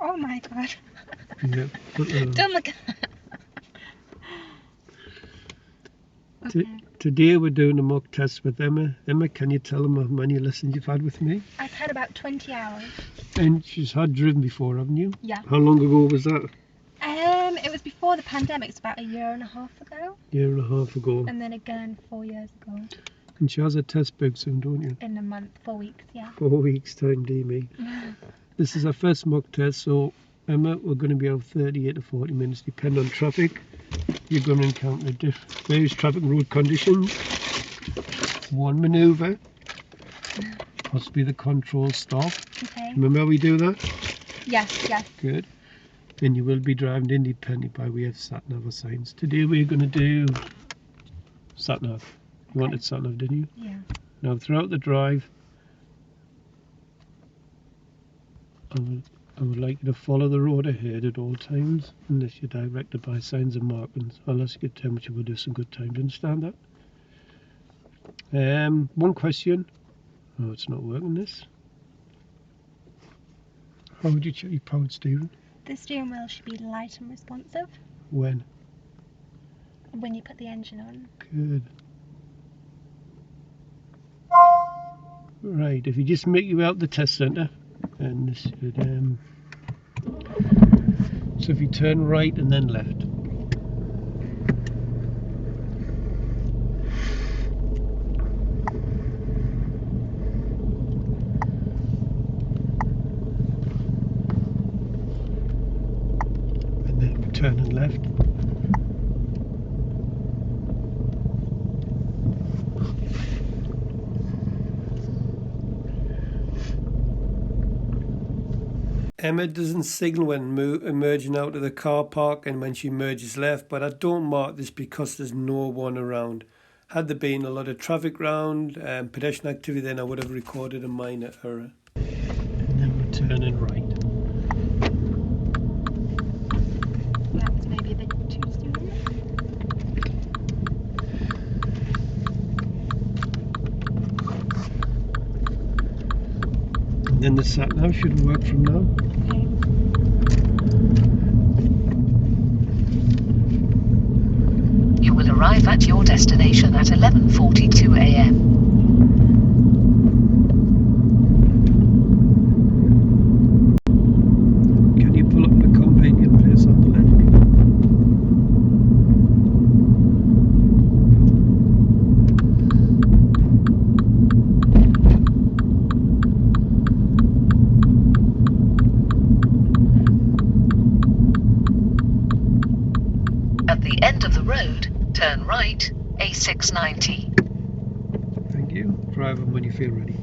Oh my god. Yeah. Don't look at that. Okay. Today we're doing a mock test with Emma. Emma, can you tell them how many lessons you've had with me? I've had about 20 hours. And she's had driven before, haven't you? Yeah. How long ago was that? It was before the pandemic. It's about a year and a half ago. Year and a half ago. And then again 4 years ago. And she has a test book soon, don't you? In a month, 4 weeks, yeah. 4 weeks time, dear me. This is our first mock test, so Emma, we're going to be out 38 to 40 minutes, depending on traffic. You're going to encounter various traffic road conditions. One manoeuvre, possibly the control stop. Okay. Remember how we do that? Yes, yes. Good. And you will be driving independently by way of sat-nav or signs. Today we're going to do sat-nav. You wanted sat-nav, didn't you? Yeah. Now throughout the drive, I would like you to follow the road ahead at all times, unless you're directed by signs and markings. I'll ask you to tell me we'll do some good time. Do you understand that? One question. Oh, it's not working, this. How would you check your powered steering? The steering wheel should be light and responsive When? when you put the engine on. Good. Right, if you just make your way out the test centre, and this should, so if you turn right and then left. And then we turn and left. Emma doesn't signal when emerging out of the car park and when she merges left, but I don't mark this because there's no one around. Had there been a lot of traffic round and pedestrian activity, then I would have recorded a minor error. And then we're turning right. That was maybe a bit too soon. And then the sat-nav should work from now. Okay. You will arrive at your destination at 11:42 a.m. Can you pull up the companion place on the left? At the end of the road, turn right, A690. Thank you. Drive on when you feel ready.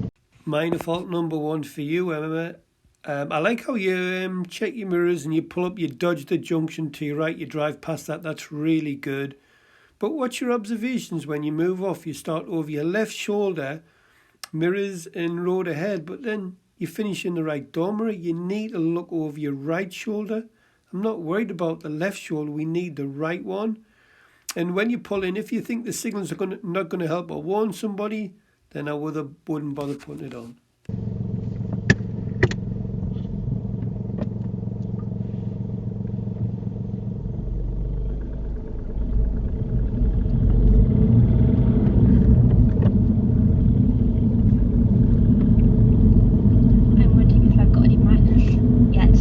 Minor fault number one for you, Emma. I like how you check your mirrors and you pull up, you dodge the junction to your right, you drive past that. That's really good. But what's your observations when you move off? You start over your left shoulder, mirrors in road ahead, but then you finish in the right door mirror. You need to look over your right shoulder. I'm not worried about the left shoulder. We need the right one. And when you pull in, if you think the signals are not going to help or warn somebody, then I wouldn't bother putting it on. I'm wondering if I've got any minors yet.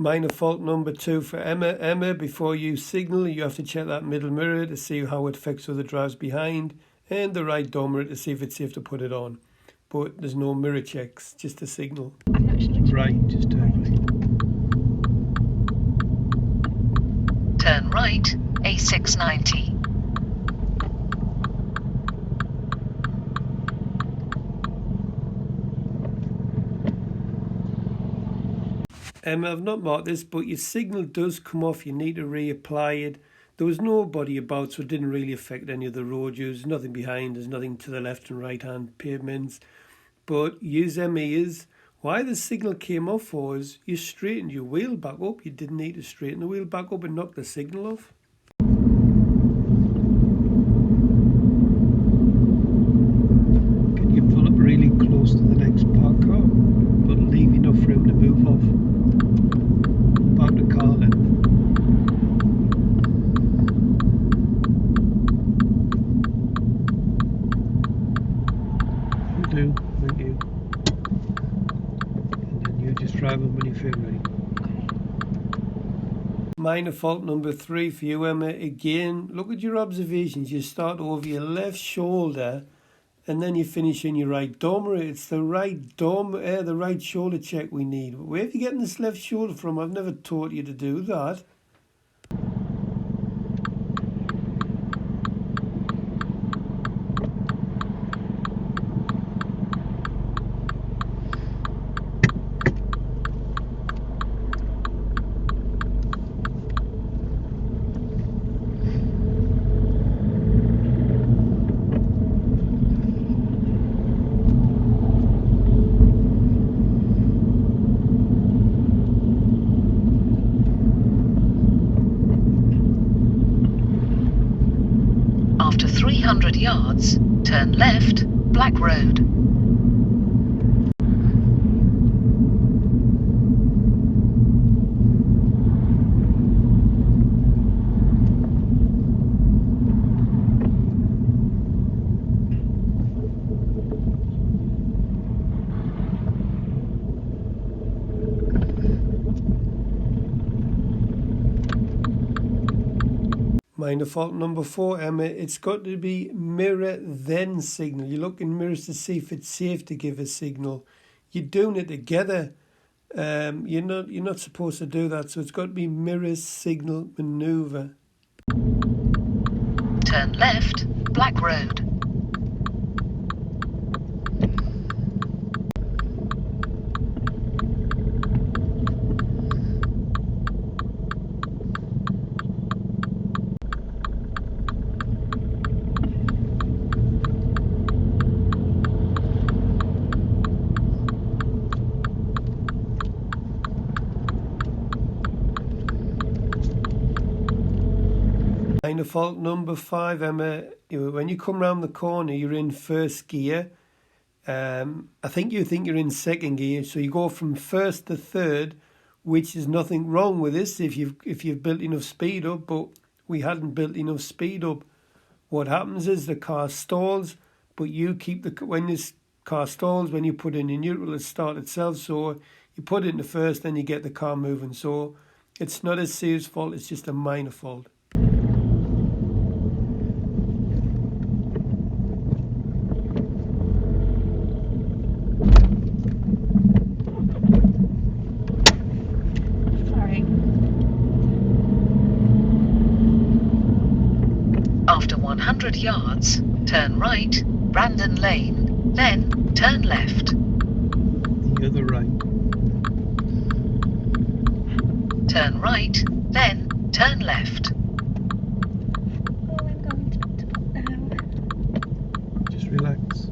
Minor fault number two for Emma. Emma, before you signal, you have to check that middle mirror to see how it affects other drives behind, and the right door mirror to see if it's safe to put it on. But there's no mirror checks, just a signal. I'm not sure. Right, just turn right. Turn right, A690. Emma, I've not marked this, but your signal does come off. You need to reapply it. There was nobody about, so it didn't really affect any of the road use. Nothing behind, there's nothing to the left and right hand pavements. But use them ears. Why the signal came off was you straightened your wheel back up. You didn't need to straighten the wheel back up and knock the signal off. 2, thank you. And then you just drive on when you feel ready. Minor fault number 3 for you, Emma. Again, look at your observations. You start over your left shoulder and then you finish in your right dormer. It's the right the right shoulder check we need. Where are you getting this left shoulder from? I've never taught you to do that. After 300 yards, turn left, Black Road. Minor fault number 4, Emma. It's got to be mirror then signal. You look in mirrors to see if it's safe to give a signal. You're doing it together. You're not supposed to do that. So it's got to be mirror signal maneuver. Turn left, Black Road. Minor fault number 5, Emma. When you come round the corner, you're in first gear. I think you're in second gear, so you go from first to third, which is nothing wrong with this if you've built enough speed up. But we hadn't built enough speed up. What happens is the car stalls, but you keep when this car stalls, when you put in your neutral, it starts itself. So you put it in the first, then you get the car moving. So it's not a serious fault; it's just a minor fault. After 100 yards, turn right, Brandon Lane, then turn left. The other right. Turn right, then turn left. Oh, I'm going to put now. Just relax.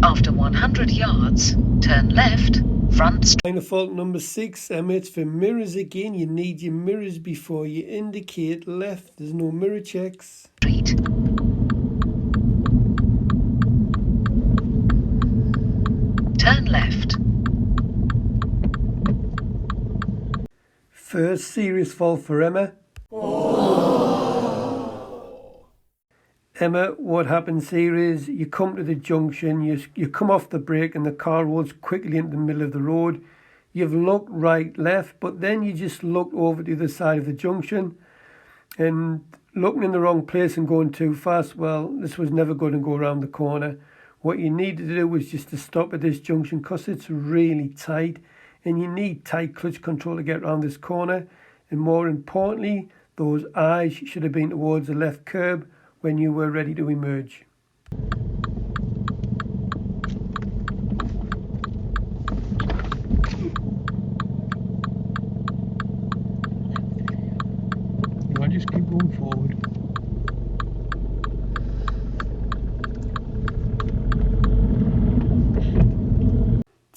After 100 yards, turn left, front. Minor fault number 6, Emma. It's for mirrors again. You need your mirrors before you indicate left. There's no mirror checks. Street. Turn left. First serious fault for Emma. Emma, what happens here is you come to the junction, you come off the brake and the car rolls quickly into the middle of the road. You've looked right, left, but then you just looked over to the side of the junction and looking in the wrong place and going too fast. Well, this was never going to go around the corner. What you needed to do was just to stop at this junction because it's really tight and you need tight clutch control to get around this corner. And more importantly, those eyes should have been towards the left curb when you were ready to emerge.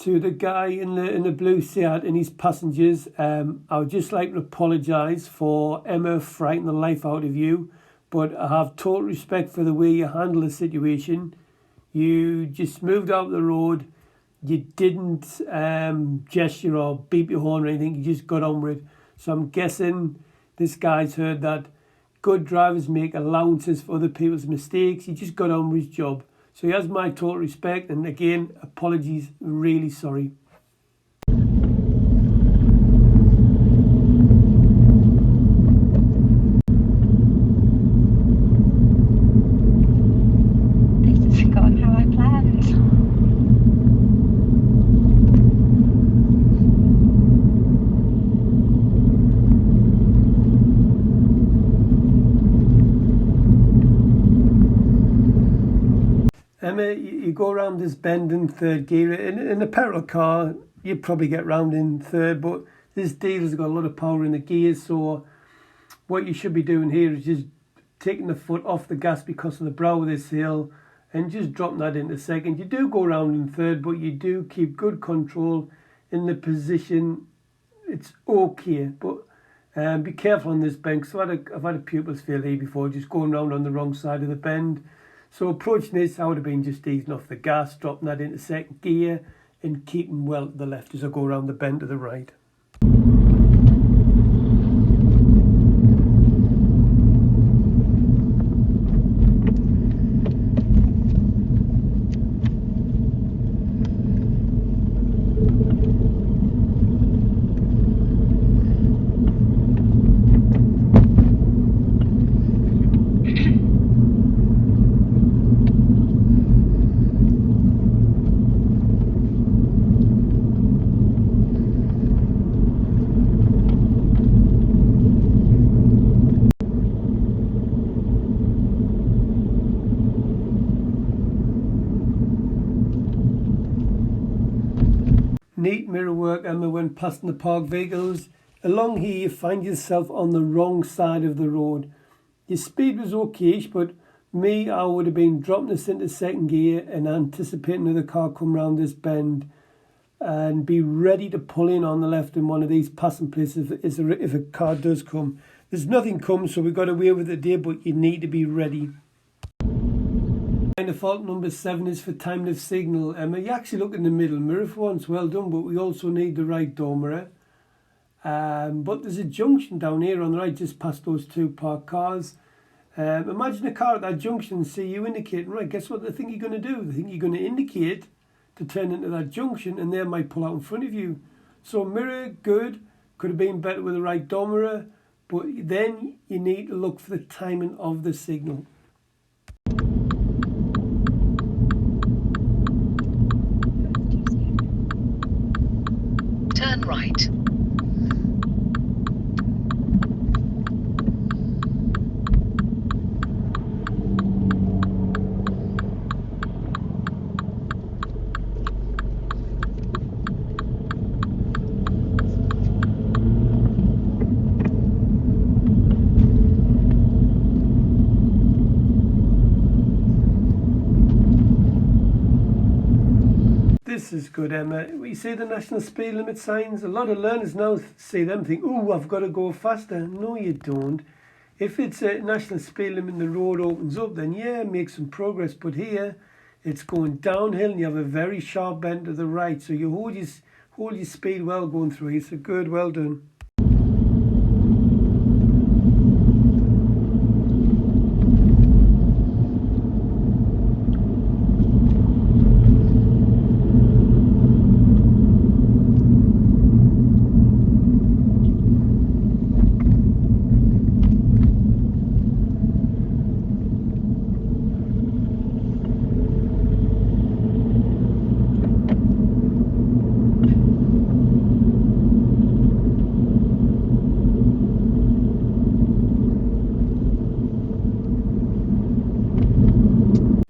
to the guy in the blue Seat and his passengers. I would just like to apologise for Emma frightening the life out of you, but I have total respect for the way you handle the situation. You just moved out the road. You didn't gesture or beep your horn or anything. You just got on with it. So I'm guessing this guy's heard that good drivers make allowances for other people's mistakes. He just got on with his job. So he has my total respect. And again, apologies. Really sorry. This has gone how I planned. Emma, you go around this bend in third gear. In a petrol car, you probably get round in third, but this diesel's got a lot of power in the gears, so what you should be doing here is just taking the foot off the gas because of the brow of this hill and just dropping that into second. You do go around in third, but you do keep good control in the position. It's okay, but be careful on this bend, because I've had a pupils fail here before, just going round on the wrong side of the bend. So approaching this, I would have been just easing off the gas, dropping that into second gear and keeping well to the left as I go around the bend to the right. Neat mirror work, Emma, when passing the parked vehicles. Along here, you find yourself on the wrong side of the road. Your speed was okay, but me, I would have been dropping this into second gear and anticipating another car come round this bend and be ready to pull in on the left in one of these passing places if a car does come. There's nothing come, so we've got away with it there, but you need to be ready. Minor fault number 7 is for time of signal. You actually look in the middle mirror for once, well done, but we also need the right door mirror. But there's a junction down here on the right, just past those two parked cars. Imagine a car at that junction and see you indicating, right, guess what they think you're going to do? They think you're going to indicate to turn into that junction and they might pull out in front of you. So mirror, good, could have been better with the right door mirror, but then you need to look for the timing of the signal. Turn right. This is good, Emma. We see the national speed limit signs. A lot of learners now see them think, oh, I've got to go faster. No, you don't. If it's a national speed limit and the road opens up, then yeah, make some progress. But here, it's going downhill and you have a very sharp bend to the right. So you hold your speed well going through here. So good, well done.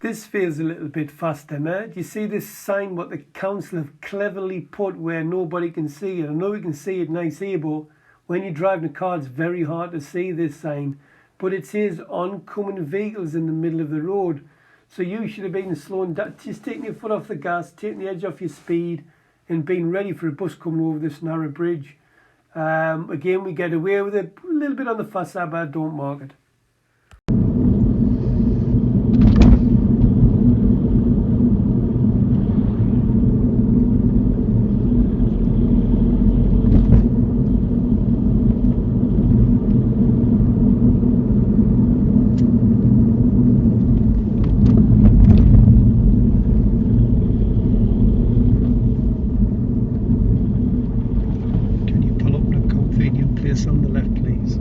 This feels a little bit fast, Emma. Do you see this sign what the council have cleverly put where nobody can see it? I know we can see it nice here, but when you're driving a car, it's very hard to see this sign. But it says oncoming vehicles in the middle of the road. So you should have been slowing down, just taking your foot off the gas, taking the edge off your speed, and being ready for a bus coming over this narrow bridge. Again, we get away with it a little bit on the fast side, but I don't mark it. On the left, please.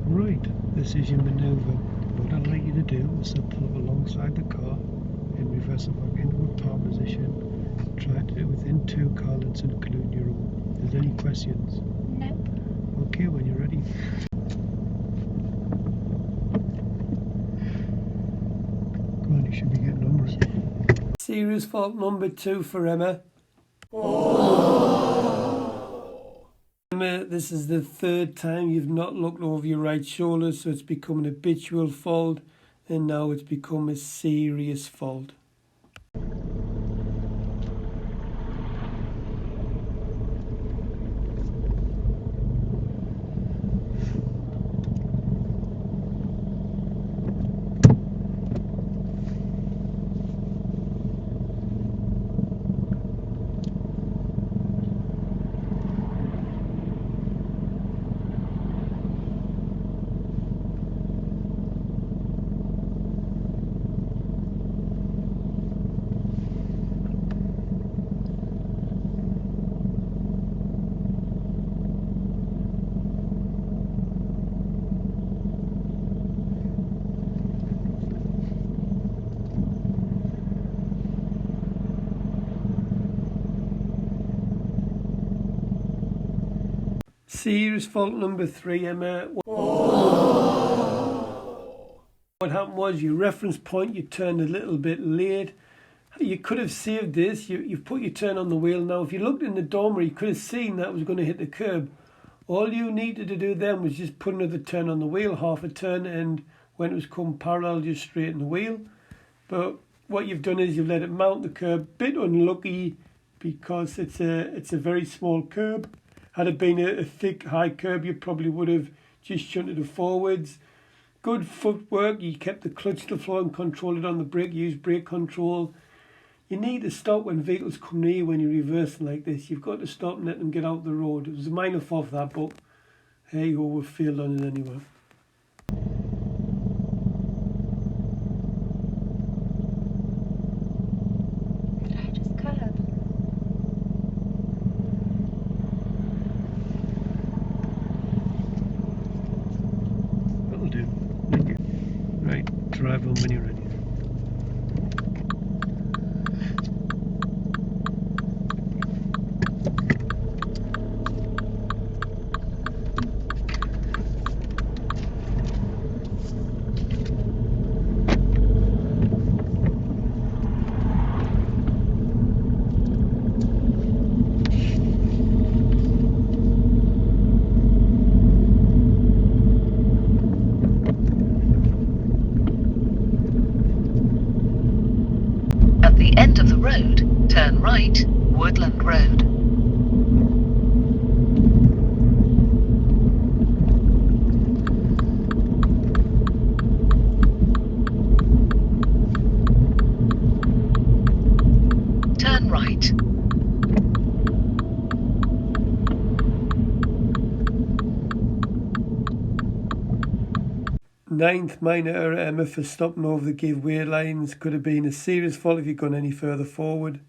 Right, this is your manoeuvre. What I'd like you to do is to pull up alongside the car and reverse it back into a park position. Try to do it within 2 car lengths, including your own. Is there any questions? No. Okay, when you're ready. Come on, you should be getting numbers. Serious fault number 2 for Emma. Emma, this is the 3rd time you've not looked over your right shoulder, so it's become an habitual fault, and now it's become a serious fault. Serious fault number 3, Emma. What happened was your reference point, you turned a little bit late. You could have saved this. You've put your turn on the wheel now. If you looked in the dormer, you could have seen that was going to hit the curb. All you needed to do then was just put another turn on the wheel, half a turn, and when it was come parallel, just straighten the wheel. But what you've done is you've let it mount the curb. Bit unlucky because it's a very small curb. Had it been a thick, high curb, you probably would have just shunted it forwards. Good footwork. You kept the clutch to the floor and controlled it on the brake. You used brake control. You need to stop when vehicles come near you when you're reversing like this. You've got to stop and let them get out the road. It was a minor fault for that, but hey, you go, we failed on it anyway. Just curb. That'll do. Thank you. Right, drive on when you're ready. At the end of the road, turn right, Woodland Road. Turn right. Ninth minor error, Emma, for stopping over the giveaway lines. Could have been a serious fault if you'd gone any further forward.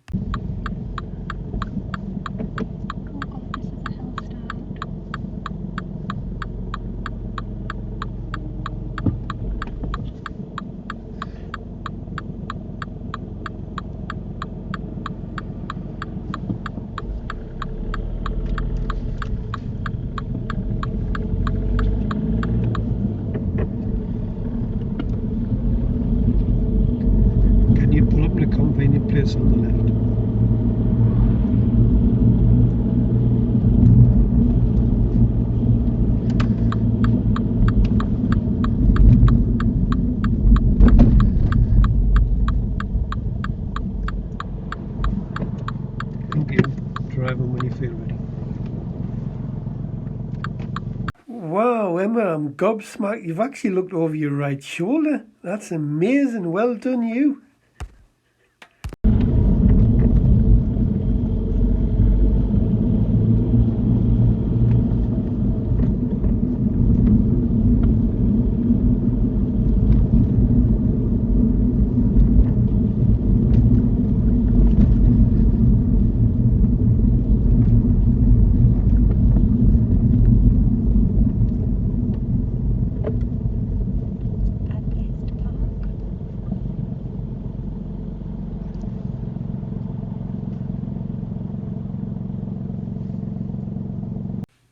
Wow, Emma, I'm gobsmacked. You've actually looked over your right shoulder. That's amazing. Well done, you.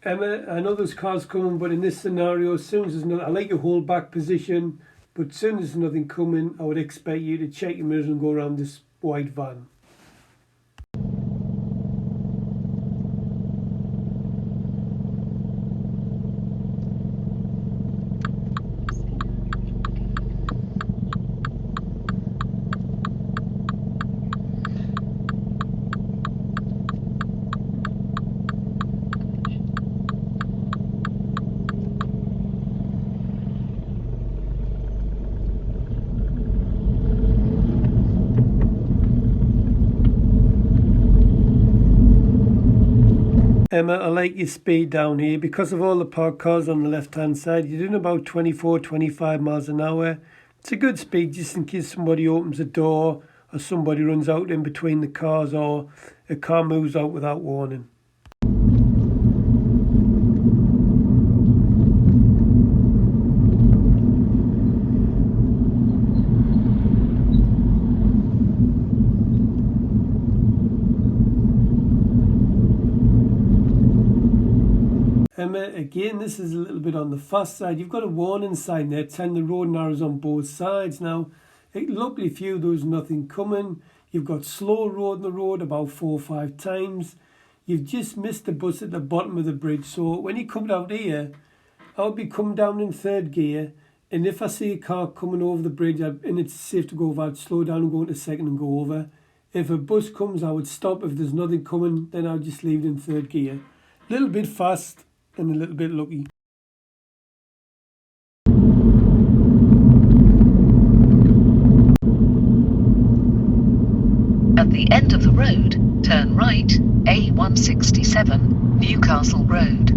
Emma, I know there's cars coming, but in this scenario, as soon as there's nothing, I like your hold back position, but as soon as there's nothing coming, I would expect you to check your mirrors and go around this white van. Emma, I like your speed down here. Because of all the parked cars on the left-hand side, you're doing about 24, 25 miles an hour. It's a good speed just in case somebody opens a door or somebody runs out in between the cars or a car moves out without warning. Emma, again, this is a little bit on the fast side. You've got a warning sign there telling the road narrows on both sides. Now, luckily for you, there's nothing coming. You've got slow road on the road about 4 or 5 times. You've just missed the bus at the bottom of the bridge. So when you come down here, I'll be coming down in 3rd gear. And if I see a car coming over the bridge and it's safe to go over, I'd slow down and go into 2nd and go over. If a bus comes, I would stop. If there's nothing coming, then I'll just leave it in 3rd gear. A little bit fast and a little bit lucky. At the end of the road, turn right, A167, Newcastle Road.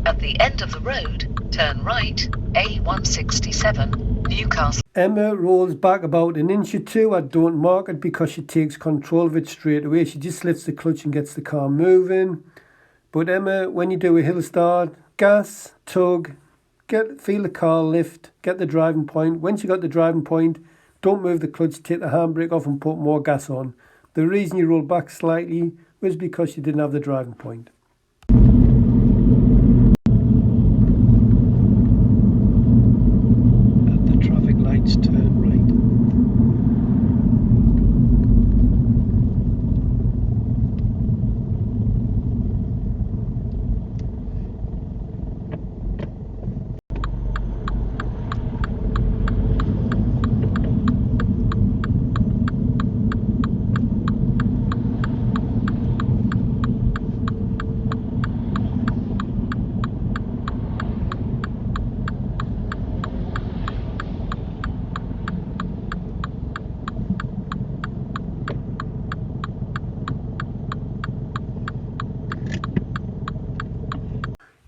At the end of the road, turn right, A167, Newcastle. Emma rolls back about an inch or two. I don't mark it because she takes control of it straight away. She just lifts the clutch and gets the car moving. But Emma, when you do a hill start, gas, tug, feel the car lift, get the driving point. Once you got the driving point, don't move the clutch, take the handbrake off and put more gas on. The reason you roll back slightly was because you didn't have the driving point. Turn right.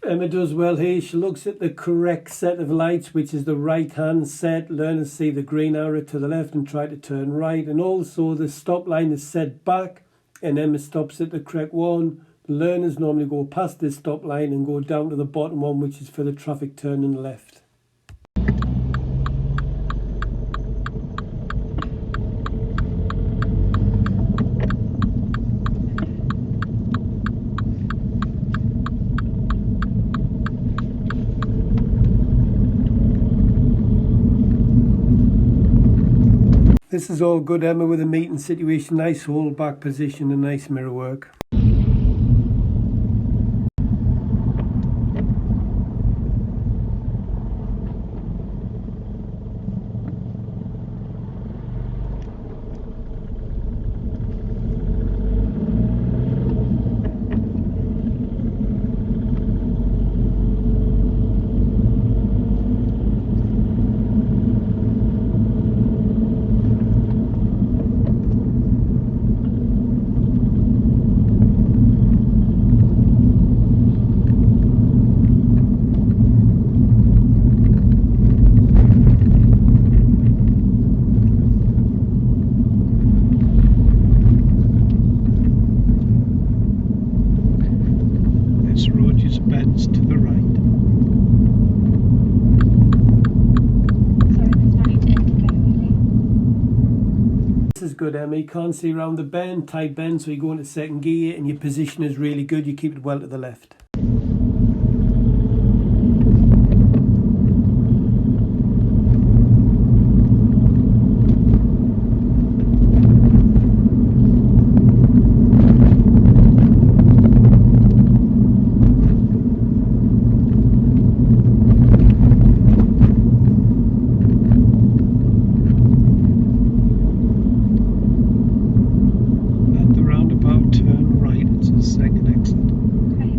Emma does well here. She looks at the correct set of lights, which is the right hand set. Learn to see the green arrow to the left and try to turn right. And also the stop line is set back and Emma stops at the correct one. Learners normally go past this stop line and go down to the bottom one, which is for the traffic turning left. This is all good, Emma, with a meeting situation. Nice hold back position and nice mirror work. This road just bends to the right. Sorry, there's no need to indicate really. This is good, Emma. You can't see around the bend, tight bend, so you go into second gear and your position is really good. You keep it well to the left. Turn right, it's a second exit. Okay.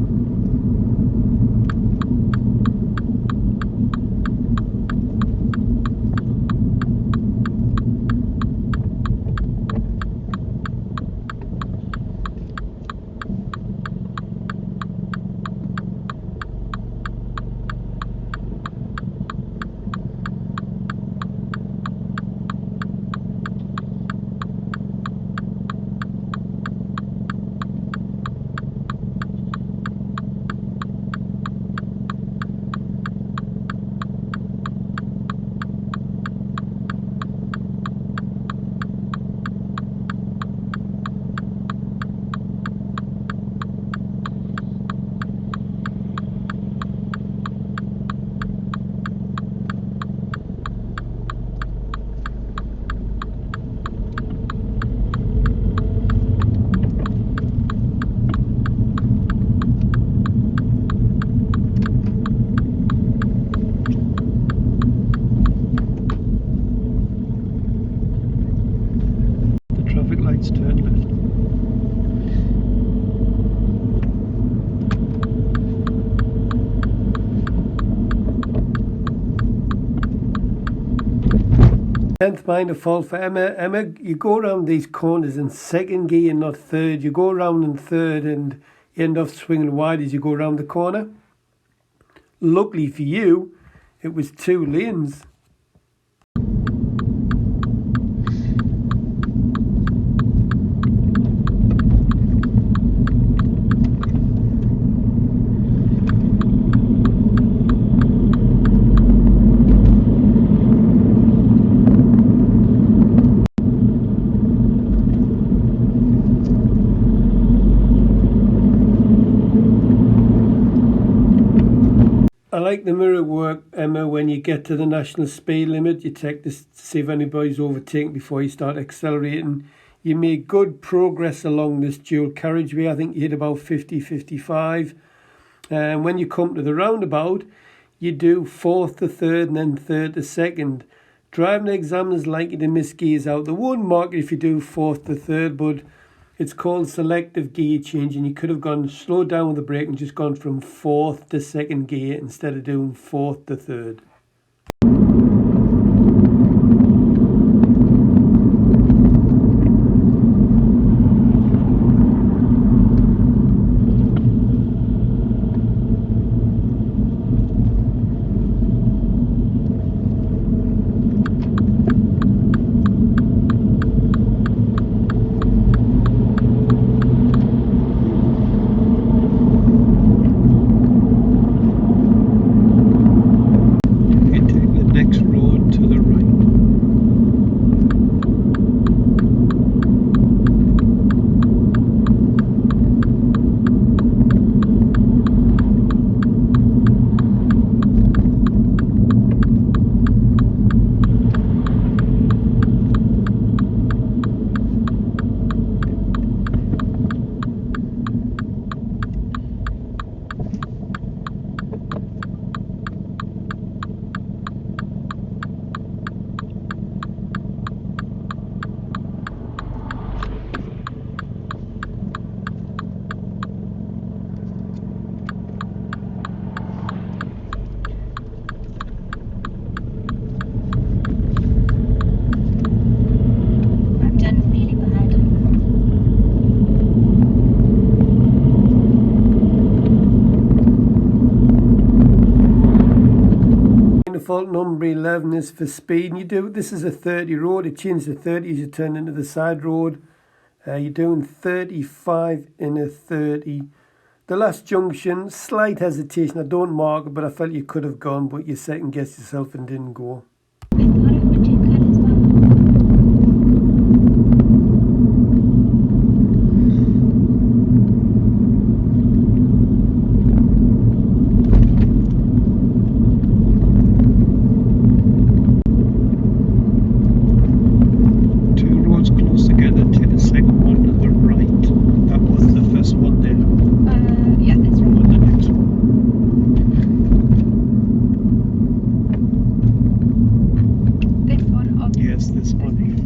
Traffic lights turn left. Tenth minor fault for Emma. Emma, you go around these corners in second gear, not third. You go around in third and you end up swinging wide as you go around the corner. Luckily for you, it was 2 lanes. I like the mirror work, Emma, when you get to the national speed limit. You check to see if anybody's overtaken before you start accelerating. You make good progress along this dual carriageway. I think you hit about 50, 55. And when you come to the roundabout, you do fourth to third and then third to second. Driving examiners like you to miss gears out. They won't mark it if you do fourth to third, but it's called selective gear change, and you could have gone slowed down with the brake and just gone from fourth to second gear instead of doing fourth to third. fault number 11 is for speed. And you do, this is a 30 road. It changed to 30 as you turn into the side road. You're doing 35 in a 30. The last junction, slight hesitation. I don't mark it, but I felt you could have gone, but you second guessed yourself and didn't go. I thought it would do good as well. Two roads close together, take the second one to the right. That was the first one there. Yeah, that's right. And the next one. This one, or Yes, this one here.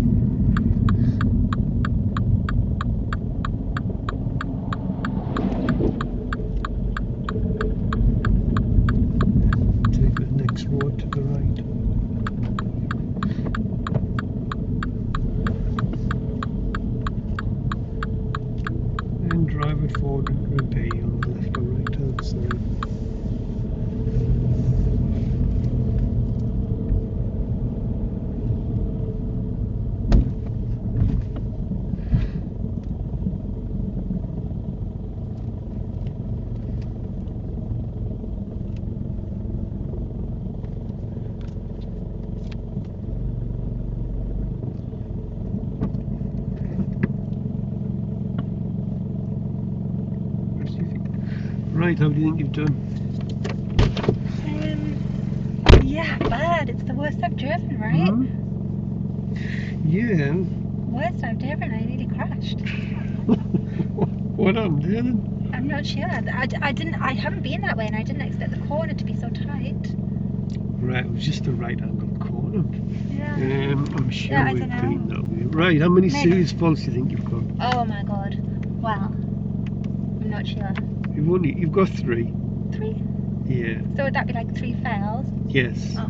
Take the next road to the right. And drive it forward into a bay on the left or right hand side. Right, how do you think you've done? yeah, bad. It's the worst I've driven, right? Yeah. Worst I've driven. I nearly crashed. What happened there then? I'm not sure. I haven't been that way, and I didn't expect the corner to be so tight. Right, it was just a right angled corner. Yeah. I'm sure Yeah, I we've dunno. been that way. Right, how many Maybe. serious faults do you think you've got? Oh my god. Well, I'm not sure. You've got 3. 3? Yeah. So would that be like 3 fails? Yes. Oh.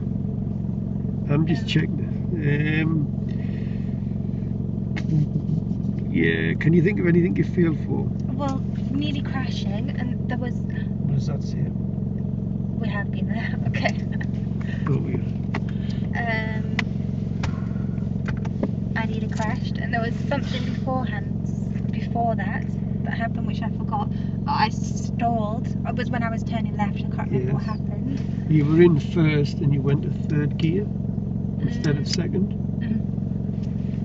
I'm just Yeah. checking it. Yeah, can you think of anything you feel for? Well, nearly crashing, and there was. What does that say? We have been there. Okay. Oh, yeah. I nearly crashed, and there was something before that happened, which I forgot. I stalled. It was when I was turning left. I can't remember what Yes. happened. You were in first and you went to 3rd gear instead of 2nd.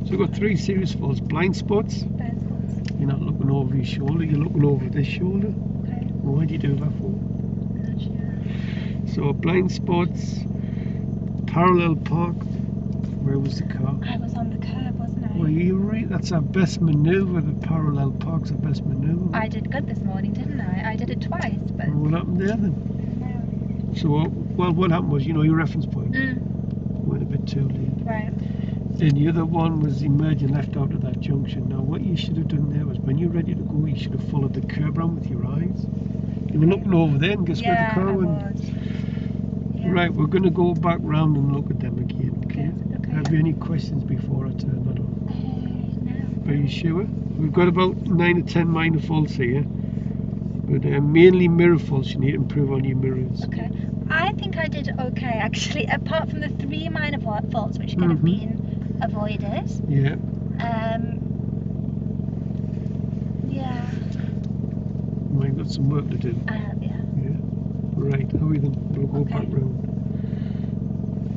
So you've got 3 serious faults. Blind spots. Blind spots. You're not looking over your shoulder, you're looking over this shoulder. Okay. Why do you do that for? I'm not sure. So blind spots, parallel park. Where was the car? I was on the curb, wasn't I? Well, you're right. That's our best manoeuvre. The parallel park's our best manoeuvre. I did good this morning, didn't I? I did it twice, but. And what happened there then? No. So, well, what happened was, your reference point Mm. went a bit too late. Right. And the other one was emerging left out of that junction. Now, what you should have done there was, when you're ready to go, you should have followed the curb round with your eyes. You were looking over there, and guess where the car went? Was. Yeah. Right, we're going to go back round and look at them again. Okay. Okay. Have you any questions before I turn that on? No. Are you sure? We've got about 9 or 10 minor faults here, but mainly mirror faults. You need to improve on your mirrors. Okay. I think I did okay, actually, apart from the 3 minor faults, which could have been avoided. Yeah. Yeah. We've got some work to do. I have, yeah. Yeah. Right, how are we then? We'll go back round.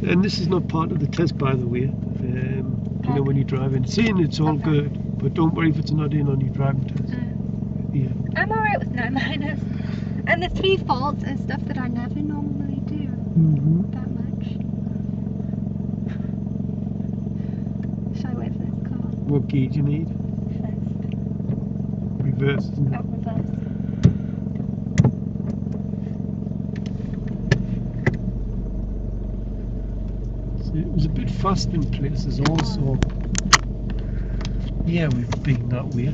And this is not part of the test, by the way. When you're driving. Seeing it's all good, but don't worry if it's not in on your driving test. Yeah. I'm alright with 9 minors. And the 3 faults and stuff that I never normally do that much. Shall I wait for this car? What gear do you need? First. Reverse, isn't it? Oh, reverse. It was a bit fast in places also. Yeah, we've been that way.